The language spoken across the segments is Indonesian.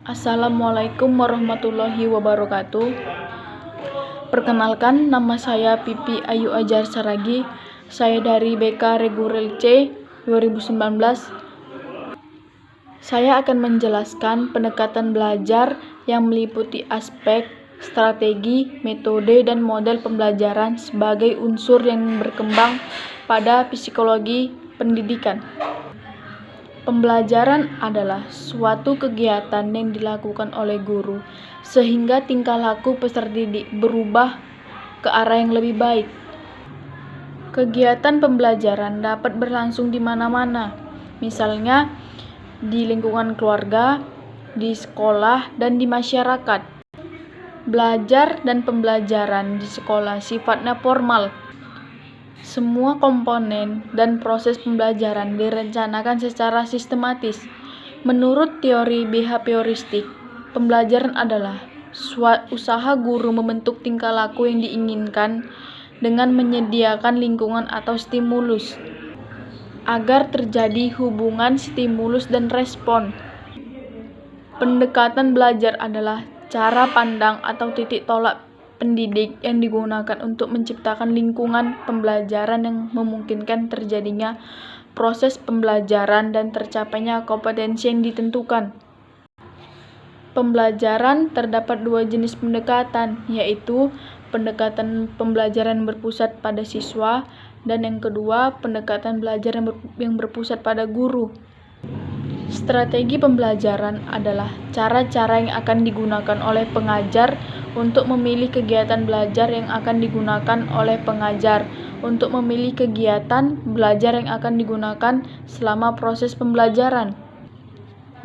Assalamualaikum warahmatullahi wabarakatuh. Perkenalkan, nama saya Pipi Ayu Ajar Saragi. Saya dari BK Reguler C 2019. Saya akan menjelaskan pendekatan belajar yang meliputi aspek, strategi, metode, dan model pembelajaran sebagai unsur yang berkembang pada psikologi pendidikan. Pembelajaran adalah suatu kegiatan yang dilakukan oleh guru sehingga tingkah laku peserta didik berubah ke arah yang lebih baik. Kegiatan pembelajaran dapat berlangsung di mana-mana, misalnya di lingkungan keluarga, di sekolah, dan di masyarakat. Belajar dan pembelajaran di sekolah sifatnya formal. Semua komponen dan proses pembelajaran direncanakan secara sistematis. Menurut teori behavioristik, pembelajaran adalah usaha guru membentuk tingkah laku yang diinginkan dengan menyediakan lingkungan atau stimulus agar terjadi hubungan stimulus dan respon. Pendekatan belajar adalah cara pandang atau titik tolak pendidik yang digunakan untuk menciptakan lingkungan pembelajaran yang memungkinkan terjadinya proses pembelajaran dan tercapainya kompetensi yang ditentukan. Pembelajaran terdapat dua jenis pendekatan, yaitu pendekatan pembelajaran berpusat pada siswa dan yang kedua pendekatan belajar yang berpusat pada guru. Strategi pembelajaran adalah cara-cara yang akan digunakan oleh pengajar untuk memilih kegiatan belajar yang akan digunakan oleh pengajar untuk memilih kegiatan belajar yang akan digunakan selama proses pembelajaran.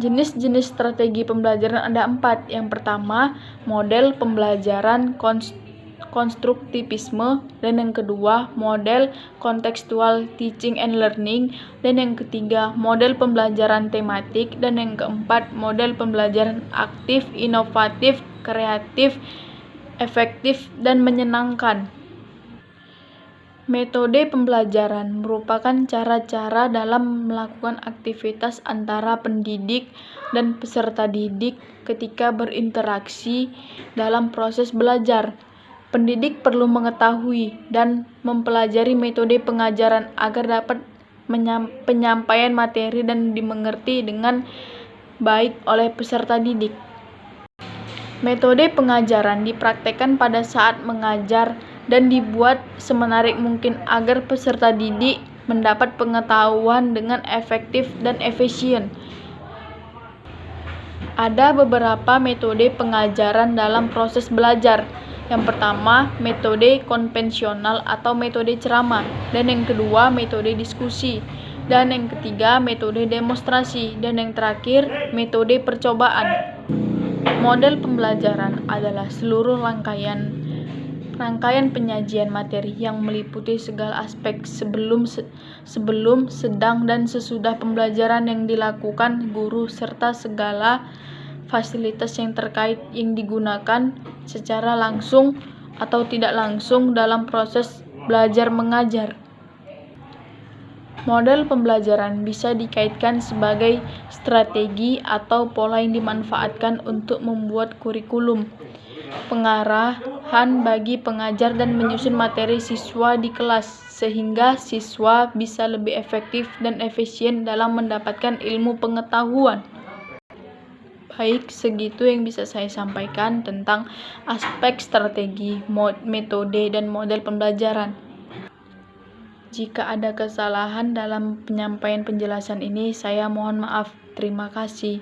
Jenis-jenis strategi pembelajaran ada 4. Yang pertama, model pembelajaran konstruktivisme, dan yang kedua model kontekstual teaching and learning, dan yang ketiga model pembelajaran tematik, dan yang keempat model pembelajaran aktif, inovatif, kreatif, efektif, dan menyenangkan. Metode pembelajaran merupakan cara-cara dalam melakukan aktivitas antara pendidik dan peserta didik ketika berinteraksi dalam proses belajar. Pendidik perlu mengetahui dan mempelajari metode pengajaran agar dapat penyampaian materi dan dimengerti dengan baik oleh peserta didik. Metode pengajaran dipraktekkan pada saat mengajar dan dibuat semenarik mungkin agar peserta didik mendapat pengetahuan dengan efektif dan efisien. Ada beberapa metode pengajaran dalam proses belajar. Yang pertama, metode konvensional atau metode ceramah, dan yang kedua, metode diskusi, dan yang ketiga, metode demonstrasi, dan yang terakhir, metode percobaan. Model pembelajaran adalah seluruh rangkaian penyajian materi yang meliputi segala aspek sebelum, sedang, dan sesudah pembelajaran yang dilakukan guru serta segala fasilitas yang terkait yang digunakan secara langsung atau tidak langsung dalam proses belajar mengajar. Model pembelajaran bisa dikaitkan sebagai strategi atau pola yang dimanfaatkan untuk membuat kurikulum, pengarahan bagi pengajar dan menyusun materi siswa di kelas sehingga siswa bisa lebih efektif dan efisien dalam mendapatkan ilmu pengetahuan. Baik, segitu yang bisa saya sampaikan tentang aspek strategi, metode, dan model pembelajaran. Jika ada kesalahan dalam penyampaian penjelasan ini, saya mohon maaf. Terima kasih.